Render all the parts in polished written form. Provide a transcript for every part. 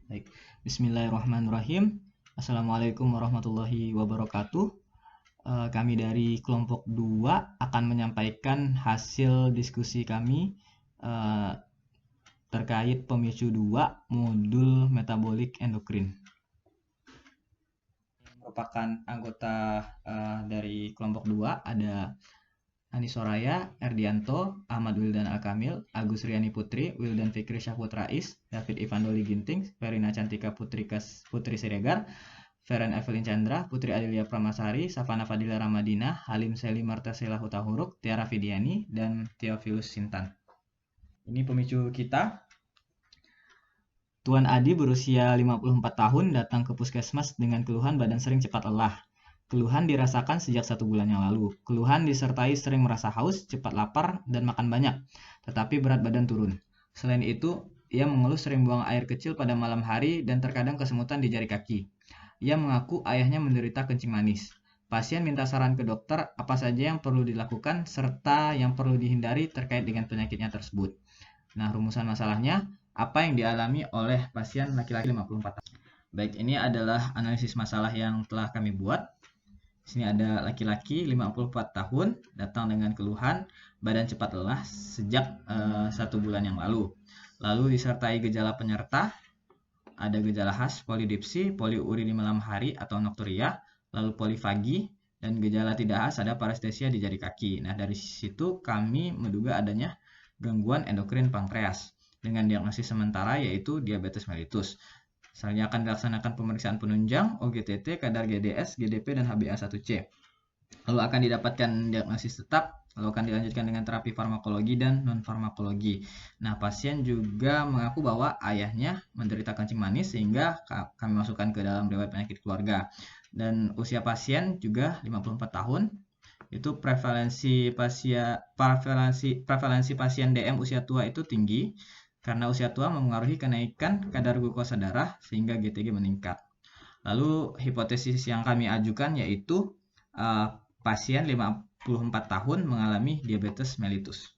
Baik, Bismillahirrahmanirrahim. Assalamualaikum warahmatullahi wabarakatuh. Kami dari kelompok 2 akan menyampaikan hasil diskusi kami terkait pemicu 2 modul metabolik endokrin. Merupakan anggota dari kelompok 2 ada Ani Soraya, Erdianto, Ahmad Wildan Alkamil, Agus Riani Putri, Wildan Fikri Syahputra Is, David Ivandoli Ginting, Verina Cantika Putri Siregar, Feren Evelyn Chandra, Putri Adelia Pramasari, Savana Fadila Ramadina, Halim Seli Martasila Hutahuruk, Tiara Vidiani, dan Theophilus Sintan. Ini pemicu kita. Tuan Adi berusia 54 tahun datang ke puskesmas dengan keluhan badan sering cepat lelah. Keluhan dirasakan sejak 1 bulan yang lalu. Keluhan disertai sering merasa haus, cepat lapar, dan makan banyak, tetapi berat badan turun. Selain itu, ia mengeluh sering buang air kecil pada malam hari dan terkadang kesemutan di jari kaki. Ia mengaku ayahnya menderita kencing manis. Pasien minta saran ke dokter apa saja yang perlu dilakukan serta yang perlu dihindari terkait dengan penyakitnya tersebut. Nah, rumusan masalahnya, apa yang dialami oleh pasien laki-laki 54 tahun. Baik, ini adalah analisis masalah yang telah kami buat. Di sini ada laki-laki 54 tahun datang dengan keluhan badan cepat lelah sejak 1 bulan yang lalu. Lalu disertai gejala penyerta, ada gejala khas polidipsi, poliuri di malam hari atau nokturia, lalu polifagi, dan gejala tidak khas ada parestesia di jari kaki. Nah, dari situ kami menduga adanya gangguan endokrin pankreas dengan diagnosis sementara yaitu diabetes mellitus. Selanjutnya akan dilaksanakan pemeriksaan penunjang, OGTT, kadar GDS, GDP, dan HbA1c. Lalu akan didapatkan diagnosis tetap, lalu akan dilanjutkan dengan terapi farmakologi dan non-farmakologi. Nah, pasien juga mengaku bahwa ayahnya menderita kencing manis sehingga kami masukkan ke dalam riwayat penyakit keluarga. Dan usia pasien juga 54 tahun. Itu prevalensi pasien DM usia tua itu tinggi. Karena usia tua mempengaruhi kenaikan kadar glukosa darah sehingga GTG meningkat. Lalu hipotesis yang kami ajukan yaitu pasien 54 tahun mengalami diabetes mellitus.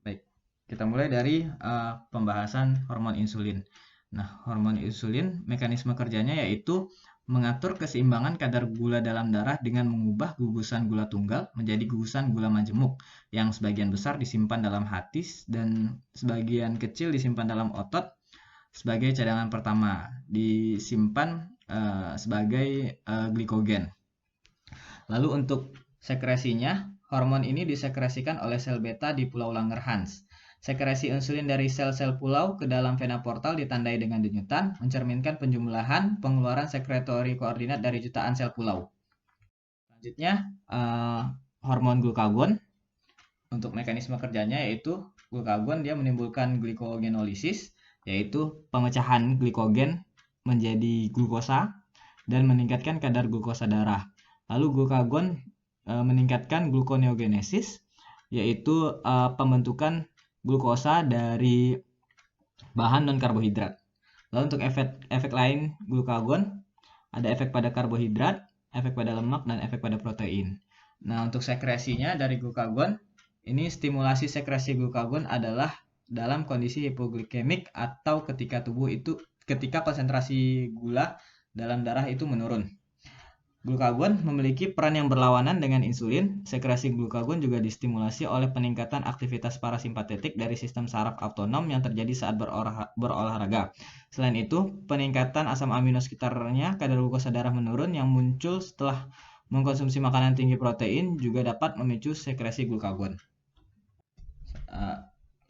Baik, kita mulai dari pembahasan hormon insulin. Nah, hormon insulin mekanisme kerjanya yaitu mengatur keseimbangan kadar gula dalam darah dengan mengubah gugusan gula tunggal menjadi gugusan gula majemuk yang sebagian besar disimpan dalam hati dan sebagian kecil disimpan dalam otot sebagai cadangan pertama, disimpan sebagai glikogen. Lalu untuk sekresinya, hormon ini disekresikan oleh sel beta di pulau Langerhans. Sekresi insulin dari sel-sel pulau ke dalam vena portal ditandai dengan denyutan, mencerminkan penjumlahan pengeluaran sekretori koordinat dari jutaan sel pulau. Selanjutnya, hormon glukagon. Untuk mekanisme kerjanya yaitu glukagon dia menimbulkan glikogenolisis, yaitu pemecahan glikogen menjadi glukosa dan meningkatkan kadar glukosa darah. Lalu glukagon meningkatkan gluconeogenesis, yaitu pembentukan glukosa dari bahan non-karbohidrat. Lalu untuk efek lain glukagon, ada efek pada karbohidrat, efek pada lemak, dan efek pada protein. Nah, untuk sekresinya dari glukagon, ini stimulasi sekresi glukagon adalah dalam kondisi hipoglikemik atau ketika konsentrasi gula dalam darah itu menurun. Glukagon memiliki peran yang berlawanan dengan insulin. Sekresi glukagon juga distimulasi oleh peningkatan aktivitas parasimpatetik dari sistem saraf autonom yang terjadi saat berolahraga. Selain itu, peningkatan asam amino sekitarnya, kadar glukosa darah menurun yang muncul setelah mengkonsumsi makanan tinggi protein juga dapat memicu sekresi glukagon.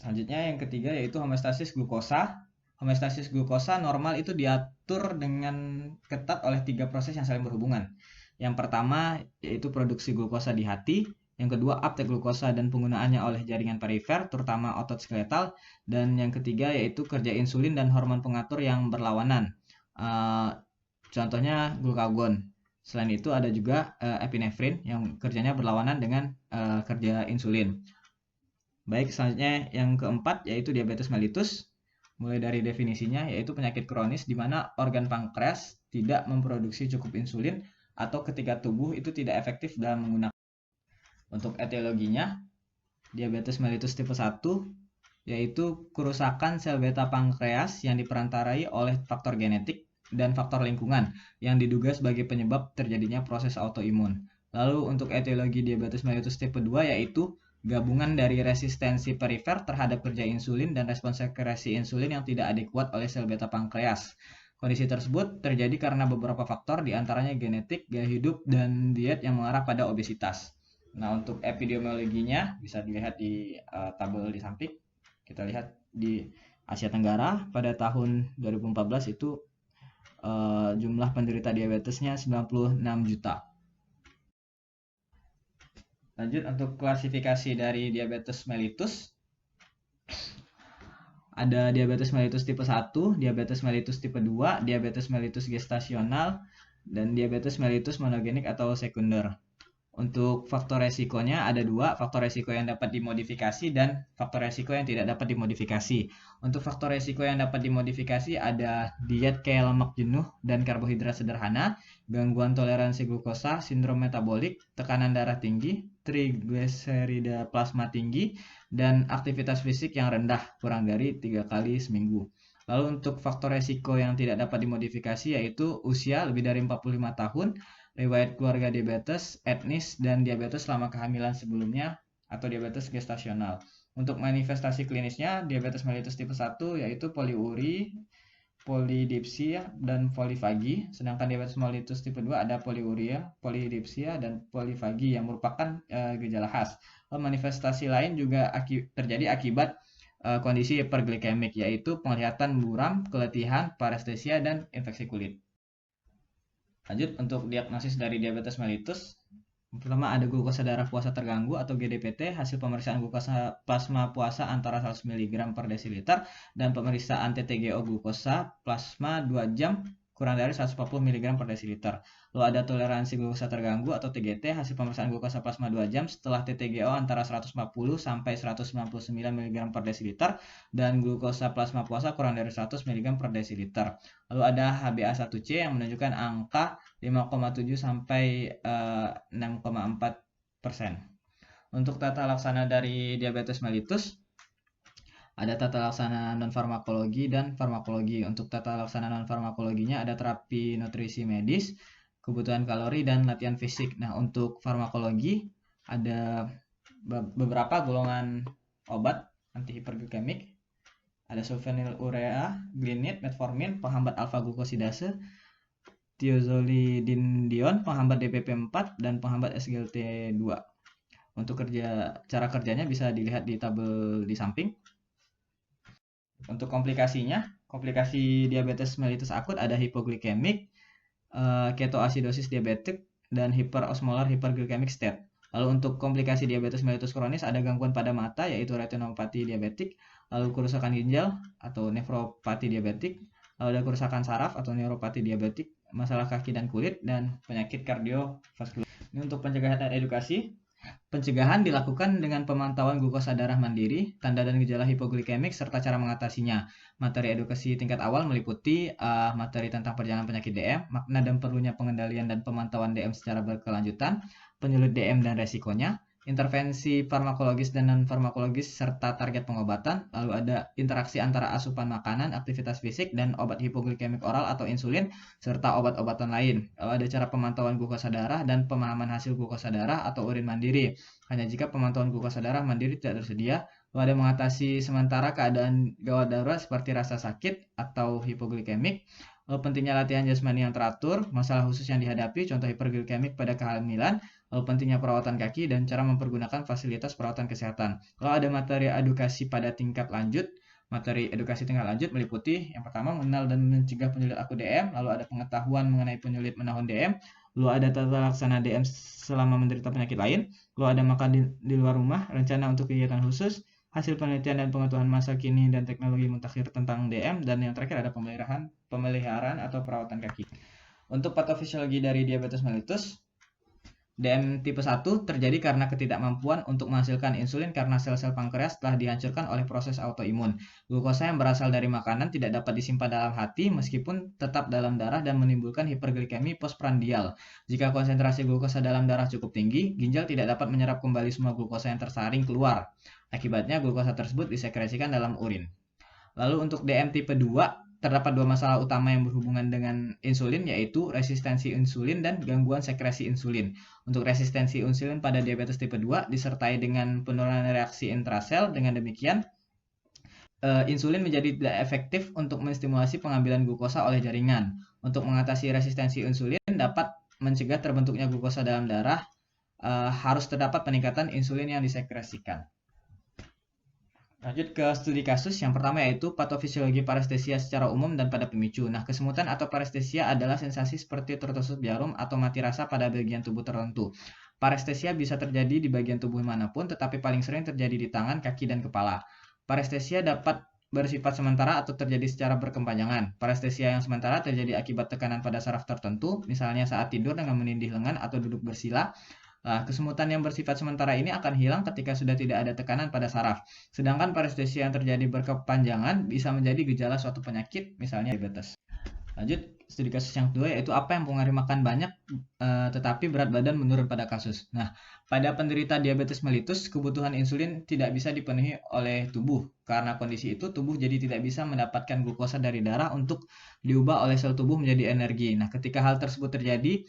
Selanjutnya yang ketiga yaitu homeostasis glukosa. Homeostasis glukosa normal itu diatur dengan ketat oleh 3 proses yang saling berhubungan. Yang pertama yaitu produksi glukosa di hati, yang kedua uptake glukosa dan penggunaannya oleh jaringan perifer, terutama otot skeletal, dan yang ketiga yaitu kerja insulin dan hormon pengatur yang berlawanan. Contohnya glukagon. Selain itu ada juga epinefrin yang kerjanya berlawanan dengan kerja insulin. Baik, selanjutnya yang keempat yaitu diabetes mellitus. Mulai dari definisinya yaitu penyakit kronis di mana organ pankreas tidak memproduksi cukup insulin atau ketika tubuh itu tidak efektif dalam menggunakan. Untuk etiologinya, diabetes mellitus tipe 1 yaitu kerusakan sel beta pankreas yang diperantarai oleh faktor genetik dan faktor lingkungan yang diduga sebagai penyebab terjadinya proses autoimun. Lalu untuk etiologi diabetes mellitus tipe 2 yaitu gabungan dari resistensi perifer terhadap kerja insulin dan respons sekresi insulin yang tidak adekuat oleh sel beta pankreas. Kondisi tersebut terjadi karena beberapa faktor diantaranya genetik, gaya hidup, dan diet yang mengarah pada obesitas. Nah, untuk epidemiologinya bisa dilihat di tabel di samping. Kita lihat di Asia Tenggara pada tahun 2014 itu jumlah penderita diabetesnya 96 juta. Lanjut untuk klasifikasi dari diabetes mellitus. Ada diabetes mellitus tipe 1, diabetes mellitus tipe 2, diabetes mellitus gestasional, dan diabetes mellitus monogenik atau sekunder. Untuk faktor resikonya ada dua, faktor resiko yang dapat dimodifikasi dan faktor resiko yang tidak dapat dimodifikasi. Untuk faktor resiko yang dapat dimodifikasi ada diet kaya lemak jenuh dan karbohidrat sederhana, gangguan toleransi glukosa, sindrom metabolik, tekanan darah tinggi, trigliserida plasma tinggi, dan aktivitas fisik yang rendah kurang dari 3 kali seminggu. Lalu untuk faktor resiko yang tidak dapat dimodifikasi yaitu usia lebih dari 45 tahun, riwayat keluarga diabetes, etnis, dan diabetes selama kehamilan sebelumnya atau diabetes gestasional. Untuk manifestasi klinisnya, diabetes mellitus tipe 1 yaitu poliuri, polidipsia, dan polifagi. Sedangkan diabetes mellitus tipe 2 ada poliuria, polidipsia, dan polifagi yang merupakan gejala khas. Manifestasi lain juga terjadi akibat kondisi hiperglikemik yaitu penglihatan buram, keletihan, parestesia, dan infeksi kulit. Lanjut untuk diagnosis dari diabetes mellitus. Pertama ada glukosa darah puasa terganggu atau GDPT, hasil pemeriksaan glukosa plasma puasa antara 100 mg per desiliter dan pemeriksaan TTGO glukosa plasma 2 jam kurang dari 140 mg per desiliter. Lalu ada toleransi glukosa terganggu atau TGT, hasil pemeriksaan glukosa plasma 2 jam setelah TTGO antara 140 sampai 199 mg per desiliter dan glukosa plasma puasa kurang dari 100 mg per desiliter. Lalu ada HbA1c yang menunjukkan angka 5,7 sampai 6,4%. Untuk tata laksana dari diabetes mellitus ada tata laksana non-farmakologi dan farmakologi. Untuk tata laksana non-farmakologinya ada terapi nutrisi medis, kebutuhan kalori, dan latihan fisik. Nah, untuk farmakologi ada beberapa golongan obat antihiperglikemik. Ada sulfonylurea, glinit, metformin, penghambat alfa-glukosidase, thiazolidinedion, penghambat DPP-4, dan penghambat SGLT2. Untuk cara kerjanya bisa dilihat di tabel di samping. Untuk komplikasi diabetes mellitus akut ada hipoglikemik, ketoasidosis diabetik, dan hiperosmolar hyperglycemic state. Lalu untuk komplikasi diabetes mellitus kronis ada gangguan pada mata yaitu retinopati diabetik, lalu kerusakan ginjal atau nefropati diabetik, lalu ada kerusakan saraf atau neuropati diabetik, masalah kaki dan kulit, dan penyakit kardiovaskular. Ini untuk pencegahan dan edukasi. Pencegahan dilakukan dengan pemantauan glukosa darah mandiri, tanda dan gejala hipoglikemik, serta cara mengatasinya. Materi edukasi tingkat awal meliputi materi tentang perjalanan penyakit DM, makna dan perlunya pengendalian dan pemantauan DM secara berkelanjutan, penyulit DM dan resikonya, intervensi farmakologis dan non-farmakologis, serta target pengobatan. Lalu ada interaksi antara asupan makanan, aktivitas fisik, dan obat hipoglikemik oral atau insulin, serta obat-obatan lain. Lalu ada cara pemantauan glukosa darah dan pemahaman hasil glukosa darah atau urin mandiri. Hanya jika pemantauan glukosa darah mandiri tidak tersedia. Lalu ada mengatasi sementara keadaan gawat darurat seperti rasa sakit atau hipoglikemik. Lalu pentingnya latihan jasmani yang teratur, masalah khusus yang dihadapi, contoh hiperglikemik pada kehamilan, lalu pentingnya perawatan kaki, dan cara mempergunakan fasilitas perawatan kesehatan. Lalu ada materi edukasi pada tingkat lanjut. Materi edukasi tingkat lanjut meliputi yang pertama mengenal dan mencegah penyulit akut DM, lalu ada pengetahuan mengenai penyulit menahan DM, lalu ada tata laksana DM selama menderita penyakit lain, lalu ada makan di luar rumah, rencana untuk kegiatan khusus, hasil penelitian dan pengetahuan masa kini dan teknologi mutakhir tentang DM, dan yang terakhir ada pemeliharaan atau perawatan kaki. Untuk patofisiologi dari diabetes mellitus, DM tipe 1 terjadi karena ketidakmampuan untuk menghasilkan insulin karena sel-sel pankreas telah dihancurkan oleh proses autoimun. Glukosa yang berasal dari makanan tidak dapat disimpan dalam hati meskipun tetap dalam darah dan menimbulkan hiperglikemi postprandial. Jika konsentrasi glukosa dalam darah cukup tinggi, ginjal tidak dapat menyerap kembali semua glukosa yang tersaring keluar. Akibatnya glukosa tersebut disekresikan dalam urin. Lalu untuk DM tipe 2, terdapat dua masalah utama yang berhubungan dengan insulin, yaitu resistensi insulin dan gangguan sekresi insulin. Untuk resistensi insulin pada diabetes tipe 2 disertai dengan penurunan reaksi intrasel. Dengan demikian, insulin menjadi tidak efektif untuk menstimulasi pengambilan glukosa oleh jaringan. Untuk mengatasi resistensi insulin dapat mencegah terbentuknya glukosa dalam darah, harus terdapat peningkatan insulin yang disekresikan. Lanjut ke studi kasus. Yang pertama yaitu patofisiologi parestesia secara umum dan pada pemicu. Nah, kesemutan atau parestesia adalah sensasi seperti tertusuk jarum atau mati rasa pada bagian tubuh tertentu. Parestesia bisa terjadi di bagian tubuh manapun, tetapi paling sering terjadi di tangan, kaki, dan kepala. Parestesia dapat bersifat sementara atau terjadi secara berkepanjangan. Parestesia yang sementara terjadi akibat tekanan pada saraf tertentu, misalnya saat tidur dengan menindih lengan atau duduk bersila. Nah, kesemutan yang bersifat sementara ini akan hilang ketika sudah tidak ada tekanan pada saraf. Sedangkan parestesia yang terjadi berkepanjangan bisa menjadi gejala suatu penyakit, misalnya diabetes. Lanjut, studi kasus yang kedua yaitu apa yang mempengaruhi makan banyak tetapi berat badan menurun pada kasus. Nah, pada penderita diabetes mellitus, kebutuhan insulin tidak bisa dipenuhi oleh tubuh. Karena kondisi itu, tubuh jadi tidak bisa mendapatkan glukosa dari darah untuk diubah oleh sel tubuh menjadi energi. Nah, ketika hal tersebut terjadi,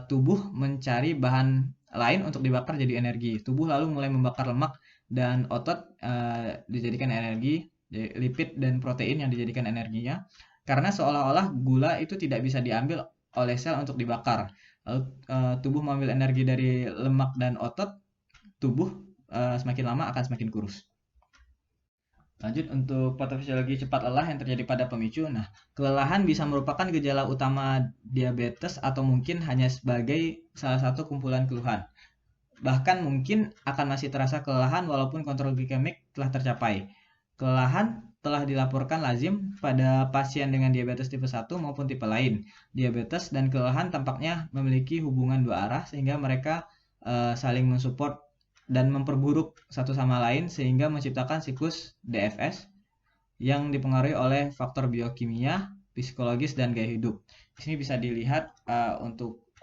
tubuh mencari bahan lain untuk dibakar jadi energi. Tubuh lalu mulai membakar lemak dan otot dijadikan energi, lipid dan protein yang dijadikan energinya. Karena seolah-olah gula itu tidak bisa diambil oleh sel untuk dibakar. Lalu tubuh mengambil energi dari lemak dan otot, tubuh semakin lama akan semakin kurus. Lanjut untuk patofisiologi cepat lelah yang terjadi pada pemicu. Nah, kelelahan bisa merupakan gejala utama diabetes atau mungkin hanya sebagai salah satu kumpulan keluhan. Bahkan mungkin akan masih terasa kelelahan walaupun kontrol glikemik telah tercapai. Kelelahan telah dilaporkan lazim pada pasien dengan diabetes tipe 1 maupun tipe lain. Diabetes dan kelelahan tampaknya memiliki hubungan dua arah sehingga mereka saling mensupport dan memperburuk satu sama lain sehingga menciptakan siklus DFS yang dipengaruhi oleh faktor biokimia, psikologis, dan gaya hidup. Di sini bisa dilihat untuk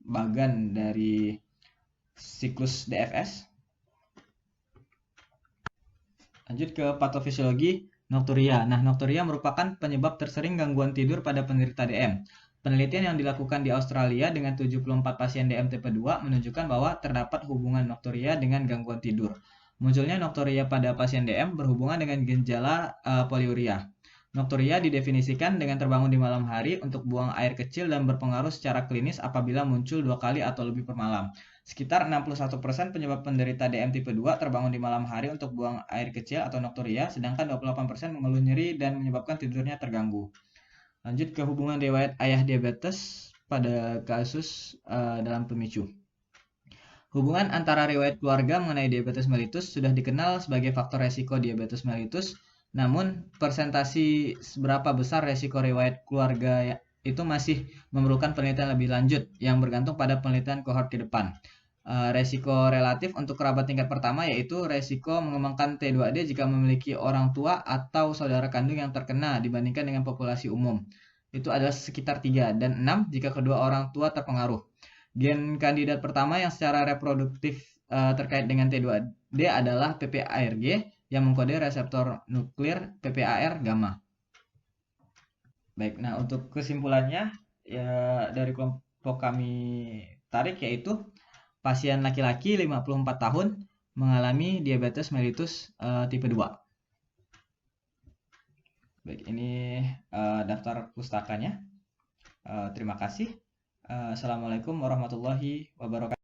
bagan dari siklus DFS. Lanjut ke patofisiologi nokturia. Nah, nokturia merupakan penyebab tersering gangguan tidur pada penderita DM. Penelitian yang dilakukan di Australia dengan 74 pasien DM tipe 2 menunjukkan bahwa terdapat hubungan nokturia dengan gangguan tidur. Munculnya nokturia pada pasien DM berhubungan dengan gejala poliuria. Nokturia didefinisikan dengan terbangun di malam hari untuk buang air kecil dan berpengaruh secara klinis apabila muncul 2 kali atau lebih per malam. Sekitar 61% penyebab penderita DM tipe 2 terbangun di malam hari untuk buang air kecil atau nokturia, sedangkan 28% mengeluh nyeri dan menyebabkan tidurnya terganggu. Lanjut ke hubungan riwayat ayah diabetes pada kasus dalam pemicu. Hubungan antara riwayat keluarga mengenai diabetes mellitus sudah dikenal sebagai faktor resiko diabetes mellitus, namun persentasi seberapa besar resiko riwayat keluarga itu masih memerlukan penelitian lebih lanjut yang bergantung pada penelitian kohort ke depan. Resiko relatif untuk kerabat tingkat pertama yaitu resiko mengembangkan T2D jika memiliki orang tua atau saudara kandung yang terkena dibandingkan dengan populasi umum. Itu adalah sekitar 3 dan 6 jika kedua orang tua terpengaruh. Gen kandidat pertama yang secara reproduktif terkait dengan T2D adalah PPARG yang mengkode reseptor nuklir PPAR gamma. Baik, nah untuk kesimpulannya ya dari kelompok kami tarik yaitu pasien laki-laki 54 tahun mengalami diabetes mellitus tipe 2. Baik, ini daftar pustakanya. Terima kasih. Assalamualaikum warahmatullahi wabarakatuh.